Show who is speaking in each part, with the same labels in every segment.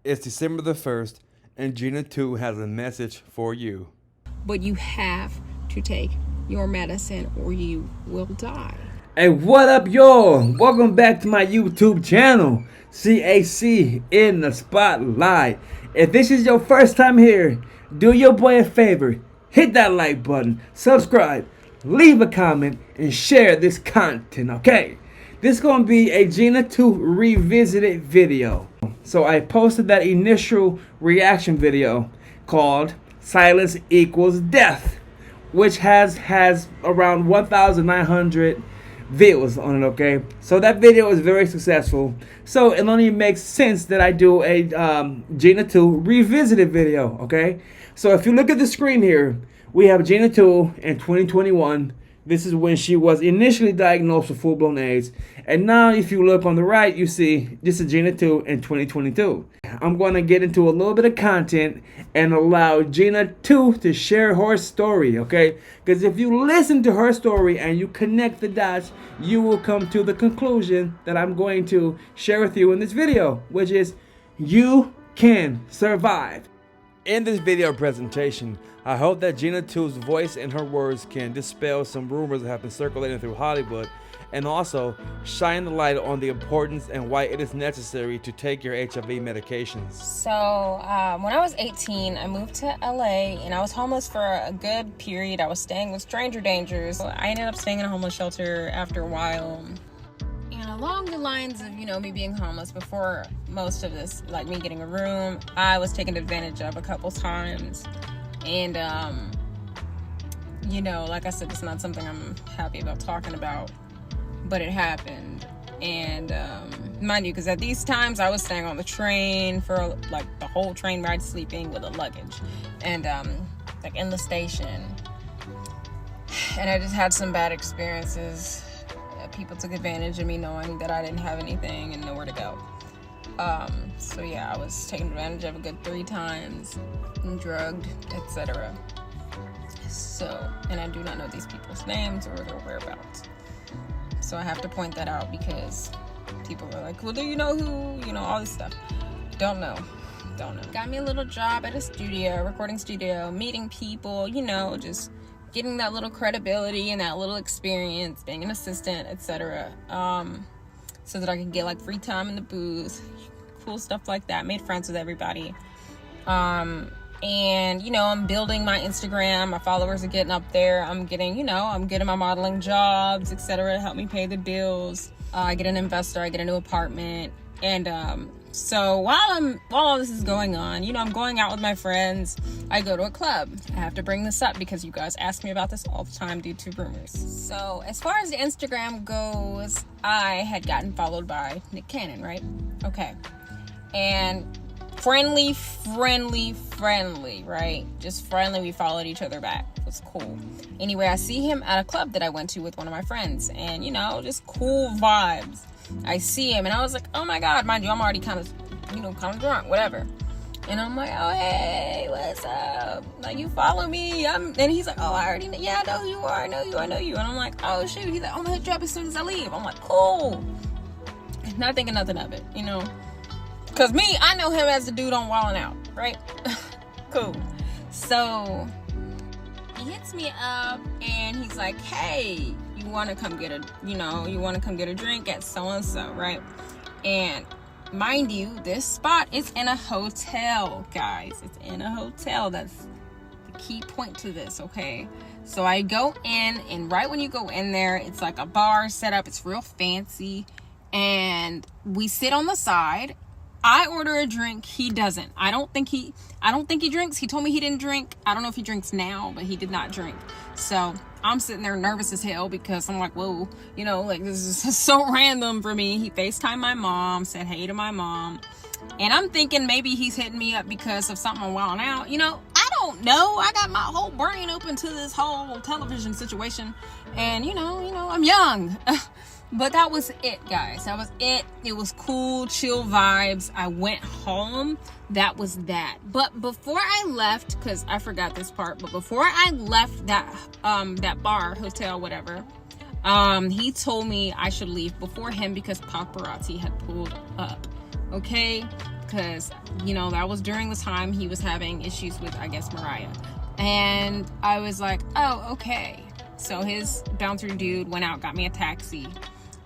Speaker 1: It's December the 1st, and Gena Tew has a message for you.
Speaker 2: But you have to take your medicine or you will die.
Speaker 3: Hey, what up, y'all? Welcome back to my YouTube channel, CAC in the Spotlight. If this is your first time here, do your boy a favor. Hit that like button, subscribe, leave a comment, and share this content, okay? This is going to be a Gena Tew revisited video. So I posted that initial reaction video called Silence Equals Death, which has around 1,900 views on it, okay? So that video is very successful. So it only makes sense that I do a Gena Tew revisited video, okay? So if you look at the screen here, we have Gena Tew in 2021. This is when she was initially diagnosed with full-blown AIDS. And now if you look on the right, you see this is Gena Tew in 2022. I'm going to get into a little bit of content and allow Gena Tew to share her story, okay? Because if you listen to her story and you connect the dots, you will come to the conclusion that I'm going to share with you in this video, which is you can survive.
Speaker 1: In this video presentation, I hope that Gena Tew's voice and her words can dispel some rumors that have been circulating through Hollywood, and also shine the light on the importance and why it is necessary to take your HIV medications.
Speaker 2: So when I was 18, I moved to LA and I was homeless for a good period. I was staying with stranger dangers. I ended up staying in a homeless shelter after a while. And along the lines of, me being homeless before most of this, like me getting a room, I was taken advantage of a couple times. And, like I said, it's not something I'm happy about talking about, but it happened. And, mind you, because at these times I was staying on the train for like the whole train ride, sleeping with a luggage and, like in the station. And I just had some bad experiences. People took advantage of me knowing that I didn't have anything and nowhere to go. So yeah, I was taken advantage of a good 3 times and drugged, etc. So, and I do not know these people's names or their whereabouts. So I have to point that out because people are like, well, do you know who, all this stuff. Don't know. Got me a little job at a studio, recording studio, meeting people, just getting that little credibility and that little experience, being an assistant, etc. So that I could get like free time in the booth, cool stuff like that. Made friends with everybody. And I'm building my Instagram. My followers are getting up there. I'm getting my modeling jobs, etc. to help me pay the bills. I get an investor. I get a new apartment. And so while all this is going on, I'm going out with my friends. I go to a club. I have to bring this up because you guys ask me about this all the time due to rumors. So as far as the Instagram goes, I had gotten followed by Nick Cannon, right? Okay. And friendly, right? Just friendly. We followed each other back. It was cool. Anyway, I see him at a club that I went to with one of my friends, and just cool vibes. I see him and I was like, oh my God, mind you, I'm already kind of drunk, whatever. And I'm like, oh, hey, what's up? Like, you follow me? And he's like, oh, I already know. Yeah, I know who you are. I know you. And I'm like, oh, shoot. He's like, I'm going to hit you up as soon as I leave. I'm like, cool. Not thinking nothing of it, Because me, I know him as the dude on Wildin' Out, right? Cool. So he hits me up and he's like, hey, you want to come get a drink at so-and-so, right? And mind you, this spot is in a hotel, guys. It's in a hotel. That's the key point to this, okay? So I go in, and right when you go in there, it's like a bar set up. It's real fancy. And we sit on the side. I order a drink. He doesn't. I don't think he drinks. He told me he didn't drink. I don't know if he drinks now, but he did not drink. So I'm sitting there nervous as hell because I'm like, whoa, this is so random for me. He FaceTimed my mom, said hey to my mom. And I'm thinking maybe he's hitting me up because of something I'm wilding out. I don't know. I got my whole brain open to this whole television situation. And, I'm young. But that was it, guys. That was it. It was cool, chill vibes. I went home. That was that. But before I left, because I forgot this part, but before I left that bar, hotel, whatever, he told me I should leave before him because paparazzi had pulled up. Okay? because, you know, that was during the time he was having issues with, I guess, Mariah. And I was like, oh, okay. So his bouncer dude went out, got me a taxi.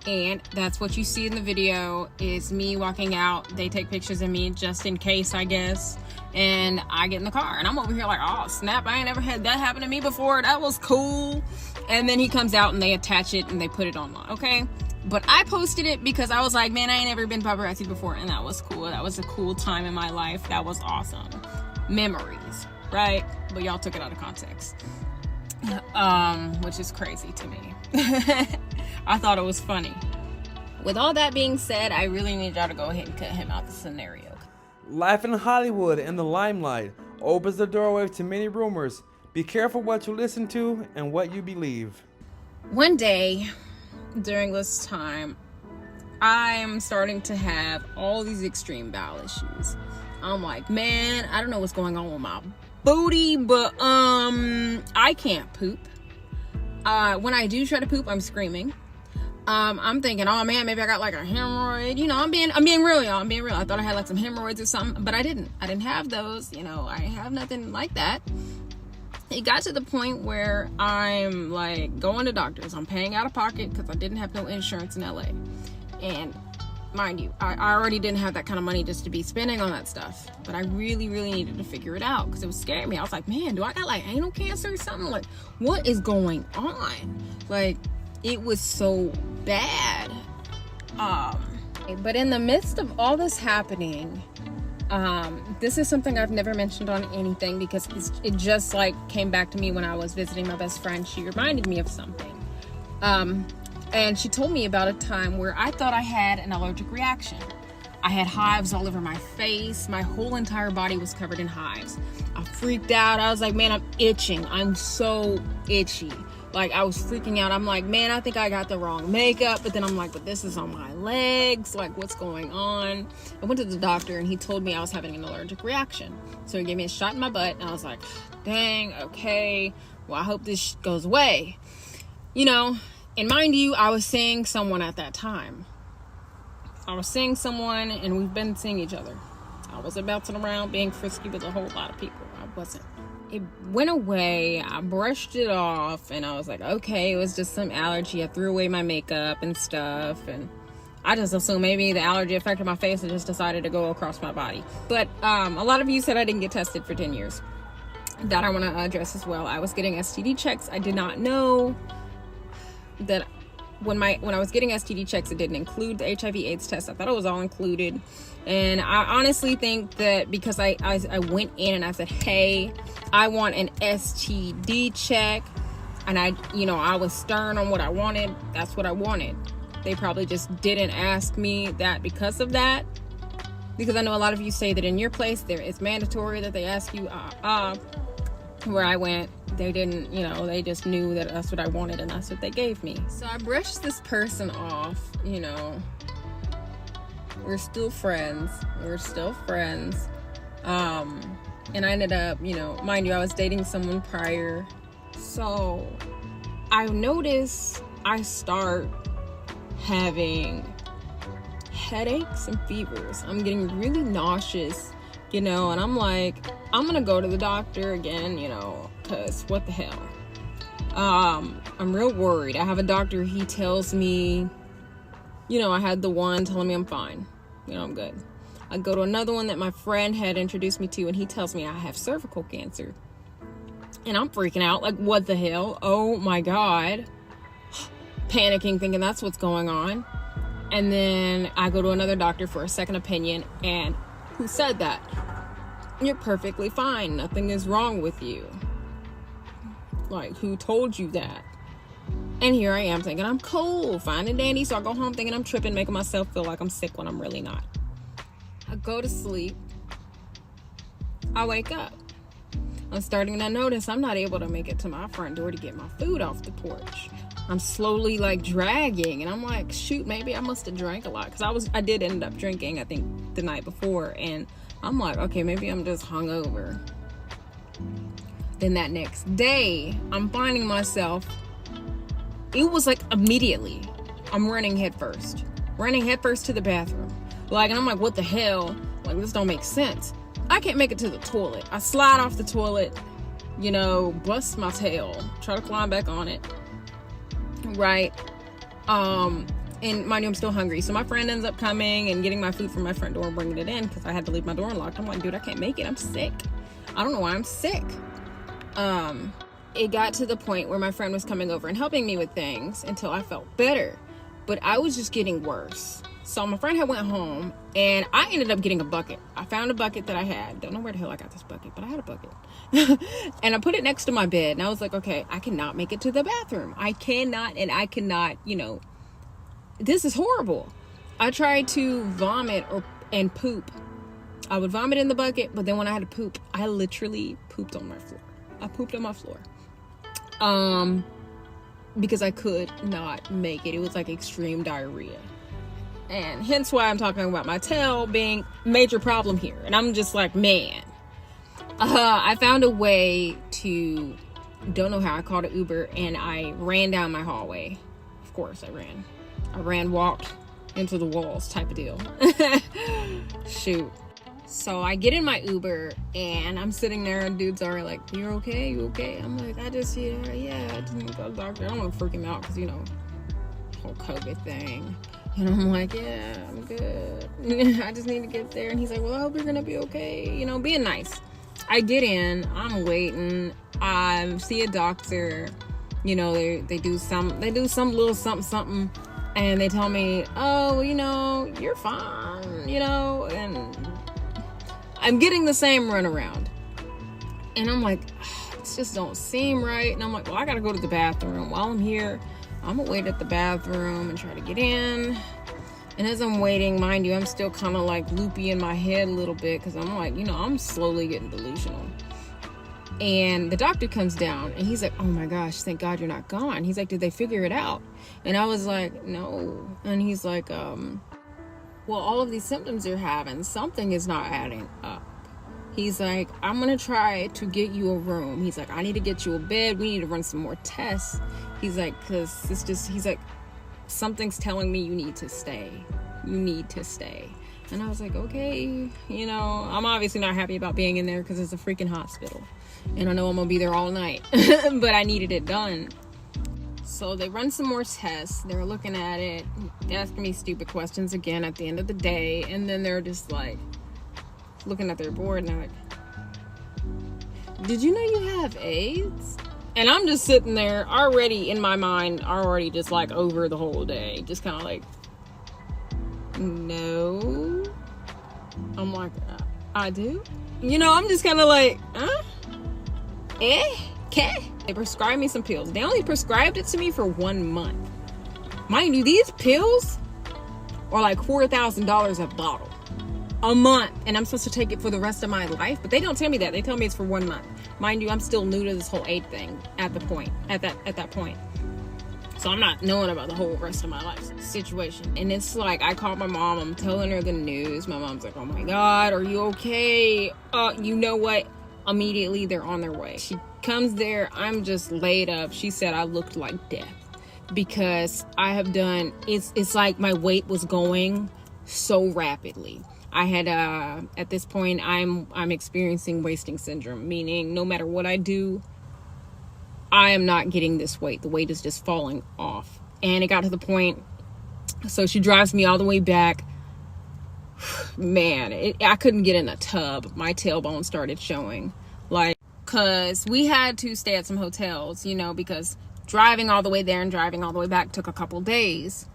Speaker 2: And that's what you see in the video is me walking out. They take pictures of me just in case, I guess. And I get in the car. And I'm over here like, oh, snap. I ain't never had that happen to me before. That was cool. And then he comes out and they attach it and they put it online. Okay. But I posted it because I was like, man, I ain't never been paparazzi before. And that was cool. That was a cool time in my life. That was awesome. Memories, right? But y'all took it out of context. Which is crazy to me. I thought it was funny. With all that being said, I really need y'all to go ahead and cut him out the scenario.
Speaker 1: Life in Hollywood in the limelight opens the doorway to many rumors. Be careful what you listen to and what you believe.
Speaker 2: One day during this time, I'm starting to have all these extreme bowel issues. I'm like, man, I don't know what's going on with my booty, but I can't poop. When I do try to poop, I'm screaming. I'm thinking, oh man, maybe I got like a hemorrhoid. You know, I'm being real, y'all. I'm being real. I thought I had like some hemorrhoids or something, but I didn't. I didn't have those. You know, I have nothing like that. It got to the point where I'm like going to doctors. I'm paying out of pocket because I didn't have no insurance in LA. And mind you, I already didn't have that kind of money just to be spending on that stuff. But I really, really needed to figure it out because it was scaring me. I was like, man, do I got like anal cancer or something? Like, what is going on? Like, it was so bad. But in the midst of all this happening, this is something I've never mentioned on anything because it just like came back to me when I was visiting my best friend. She reminded me of something. And she told me about a time where I thought I had an allergic reaction. I had hives all over my face. My whole entire body was covered in hives. I freaked out. I was like, man, I'm itching. I'm so itchy. Like, I was freaking out. I'm like, man, I think I got the wrong makeup. But then I'm like, but this is on my legs. Like, what's going on? I went to the doctor and he told me I was having an allergic reaction. So he gave me a shot in my butt. And I was like, dang, okay. Well, I hope this goes away. You know, and mind you, I was seeing someone at that time. I was seeing someone and we've been seeing each other. I wasn't bouncing around being frisky with a whole lot of people. I wasn't. It went away. I brushed it off and I was like, okay, it was just some allergy. I threw away my makeup and stuff, and I just assumed maybe the allergy affected my face and just decided to go across my body. But a lot of you said I didn't get tested for 10 years. That I want to address as well. I was getting STD checks. I did not know that when I was getting STD checks, it didn't include the HIV/AIDS test. I thought it was all included. And I honestly think that because I went in and I said, hey, I want an STD check. And I was stern on what I wanted. That's what I wanted. They probably just didn't ask me that because of that. Because I know a lot of you say that in your place, it's mandatory that they ask you. Where I went, they didn't, they just knew that that's what I wanted and that's what they gave me. So I brushed this person off, we're still friends. And I ended up, mind you, I was dating someone prior. So I noticed I start having headaches and fevers. I'm getting really nauseous, and I'm like, I'm gonna go to the doctor again, because what the hell. I'm real worried. I have a doctor, he tells me, I had the one telling me I'm fine, I'm good. I go to another one that my friend had introduced me to, and he tells me I have cervical cancer. And I'm freaking out, like, what the hell? Oh my God. Panicking, thinking that's what's going on. And then I go to another doctor for a second opinion, and who said that? You're perfectly fine. Nothing is wrong with you. Like, who told you that? And here I am thinking I'm cool, fine and dandy. So I go home thinking I'm tripping, making myself feel like I'm sick when I'm really not. I go to sleep. I wake up. I'm starting to notice I'm not able to make it to my front door to get my food off the porch. I'm slowly like dragging, and I'm like, shoot, maybe I must have drank a lot, because I did end up drinking, I think, the night before, and I'm like, okay, maybe I'm just hungover. Then that next day, I'm finding myself, it was like immediately, I'm running headfirst to the bathroom. Like, and I'm like, what the hell? Like, this don't make sense. I can't make it to the toilet. I slide off the toilet, you know, bust my tail, try to climb back on it, right? And mind you, I'm still hungry. So my friend ends up coming and getting my food from my front door and bringing it in because I had to leave my door unlocked. I'm like, dude, I can't make it. I'm sick. I don't know why I'm sick. It got to the point where my friend was coming over and helping me with things until I felt better. But I was just getting worse. So my friend had went home and I ended up getting a bucket. I found a bucket that I had. Don't know where the hell I got this bucket, but I had a bucket. And I put it next to my bed. And I was like, okay, I cannot make it to the bathroom. I cannot, you know, this is horrible. I tried to vomit and poop. I would vomit in the bucket, but then when I had to poop, I literally pooped on my floor. I pooped on my floor. Because I could not make it. It was like extreme diarrhea. And hence why I'm talking about my tail being a major problem here. And I'm just like, man. I found a way to, don't know how, I called an Uber and I ran down my hallway. Of course I ran, walked into the walls type of deal. Shoot. So I get in my Uber and I'm sitting there and dude's already like, you're okay? You okay? I'm like, I just need to go to the doctor. I don't want to freak him out because, you know, whole COVID thing. And I'm like, yeah, I'm good. I just need to get there. And he's like, well, I hope you're going to be okay. You know, being nice. I get in, I'm waiting. I see a doctor. You know, they do some little something. And they tell me, oh, you know, you're fine, you know, and I'm getting the same runaround. And I'm like, this just don't seem right. And I'm like, well, I got to go to the bathroom. While I'm here, I'm going to wait at the bathroom and try to get in. And as I'm waiting, mind you, I'm still kind of like loopy in my head a little bit because I'm like, you know, I'm slowly getting delusional. And the doctor comes down and he's like, oh my gosh, thank God you're not gone. He's like, did they figure it out? And I was like, no. And he's like, well, all of these symptoms you're having, something is not adding up. He's like, I'm going to try to get you a room. He's like, I need to get you a bed. We need to run some more tests. He's like, because it's just, he's like, something's telling me you need to stay. You need to stay. And I was like, okay, you know, I'm obviously not happy about being in there because it's a freaking hospital. And I know I'm going to be there all night. But I needed it done. So they run some more tests. They're looking at it, asking me stupid questions again at the end of the day. And then they're just like looking at their board and they're like, did you know you have AIDS? And I'm just sitting there already in my mind, already just like over the whole day. Just kind of like, no. I'm like, I do? You know, I'm just kind of like, huh? Okay. They prescribed me some pills. They only prescribed it to me for 1 month. Mind you, these pills are like $4,000 a bottle. A month. And I'm supposed to take it for the rest of my life. But they don't tell me that. They tell me it's for 1 month. Mind you, I'm still new to this whole AIDS thing at that point. So I'm not knowing about the whole rest of my life situation. And it's like, I called my mom. I'm telling her the news. My mom's like, oh my God, are you okay? You know what? Immediately, they're on their way. She comes there. I'm just laid up. She said I looked like death because I have done, it's like my weight was going so rapidly. I had, at this point, I'm experiencing wasting syndrome, meaning no matter what I do, I am not getting this weight. The weight is just falling off. And it got to the point, so she drives me all the way back. Man, I couldn't get in a tub. My tailbone started showing. Like, because we had to stay at some hotels, you know, because driving all the way there and driving all the way back took a couple days.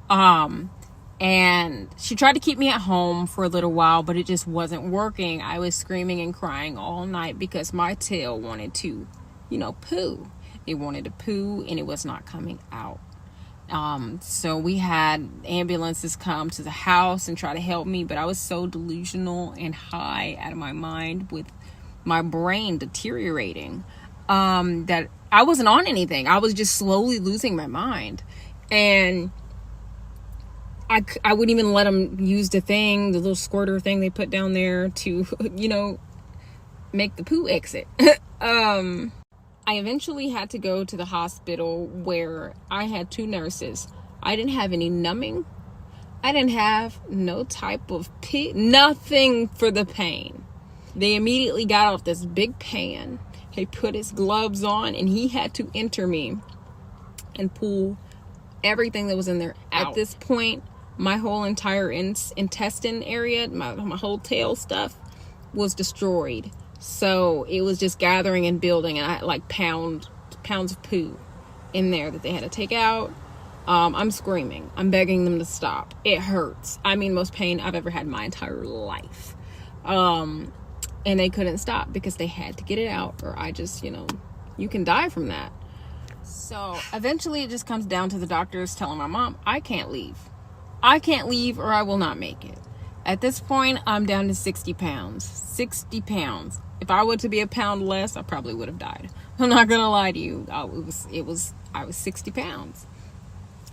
Speaker 2: And she tried to keep me at home for a little while, but it just wasn't working. I was screaming and crying all night because my tail wanted to, you know, poo. It wanted to poo and it was not coming out. So we had ambulances come to the house and try to help me, but I was so delusional and high out of my mind with my brain deteriorating, that I wasn't on anything. I was just slowly losing my mind. And I wouldn't even let them use the little squirter thing they put down there to, you know, make the poo exit. I eventually had to go to the hospital where I had 2 nurses. I didn't have any numbing. I didn't have no type of nothing for the pain. They immediately got off this big pan. He put his gloves on and he had to enter me and pull everything that was in there out. At this point, my whole entire intestine area, my whole tail stuff was destroyed. So it was just gathering and building, and I had like pounds of poo in there that they had to take out. I'm screaming. I'm begging them to stop. It hurts. I mean, most pain I've ever had in my entire life. And they couldn't stop because they had to get it out, or I just, you can die from that. So eventually it just comes down to the doctors telling my mom, I can't leave. I can't leave or I will not make it. At this point, I'm down to 60 pounds. 60 pounds. If I were to be a pound less, I probably would have died. I'm not going to lie to you. I was 60 pounds.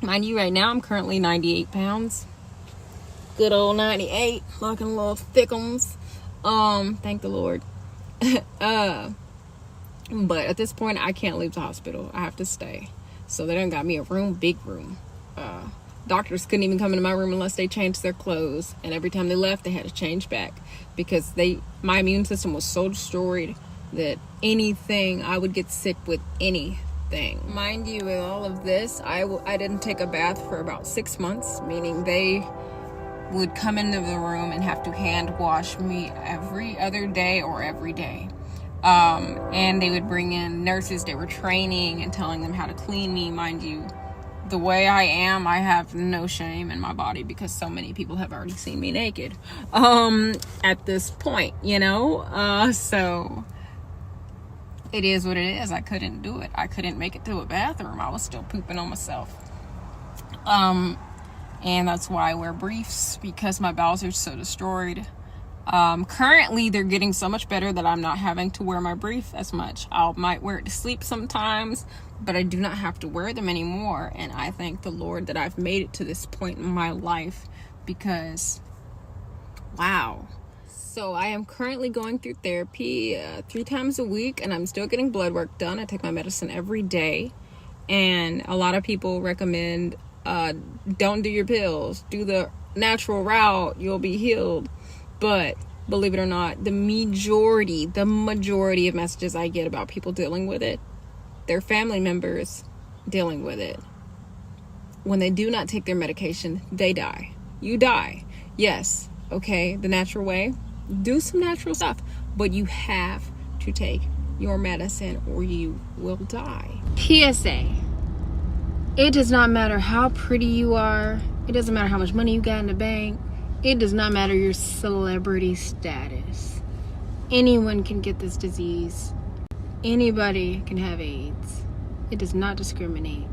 Speaker 2: Mind you, right now, I'm currently 98 pounds. Good old 98. Looking little thickums. Thank the Lord. But at this point, I can't leave the hospital. I have to stay. So they done got me a room, big room. Doctors couldn't even come into my room unless they changed their clothes. And every time they left, they had to change back. Because my immune system was so destroyed that I would get sick with anything. Mind you, with all of this, I didn't take a bath for about 6 months. Meaning they would come into the room and have to hand wash me every other day or every day. And they would bring in nurses they were training and telling them how to clean me. Mind you, the way I am, I have no shame in my body because so many people have already seen me naked at this point, so it is what it is. I couldn't do it. I couldn't make it to a bathroom. I was still pooping on myself. And that's why I wear briefs, because my bowels are so destroyed. Currently they're getting so much better that I'm not having to wear my brief as much. I might wear it to sleep sometimes, but I do not have to wear them anymore. And I thank the Lord that I've made it to this point in my life, because wow. So I am currently going through therapy 3 times a week, and I'm still getting blood work done. I take my medicine every day, and a lot of people recommend don't do your pills, do the natural route, you'll be healed. But believe it or not, the majority of messages I get about people dealing with it, their family members dealing with it, when they do not take their medication, they die. You die. Yes, okay, the natural way, do some natural stuff, but you have to take your medicine or you will die. PSA. It does not matter how pretty you are. It doesn't matter how much money you got in the bank. It does not matter your celebrity status. Anyone can get this disease. Anybody can have AIDS. It does not discriminate.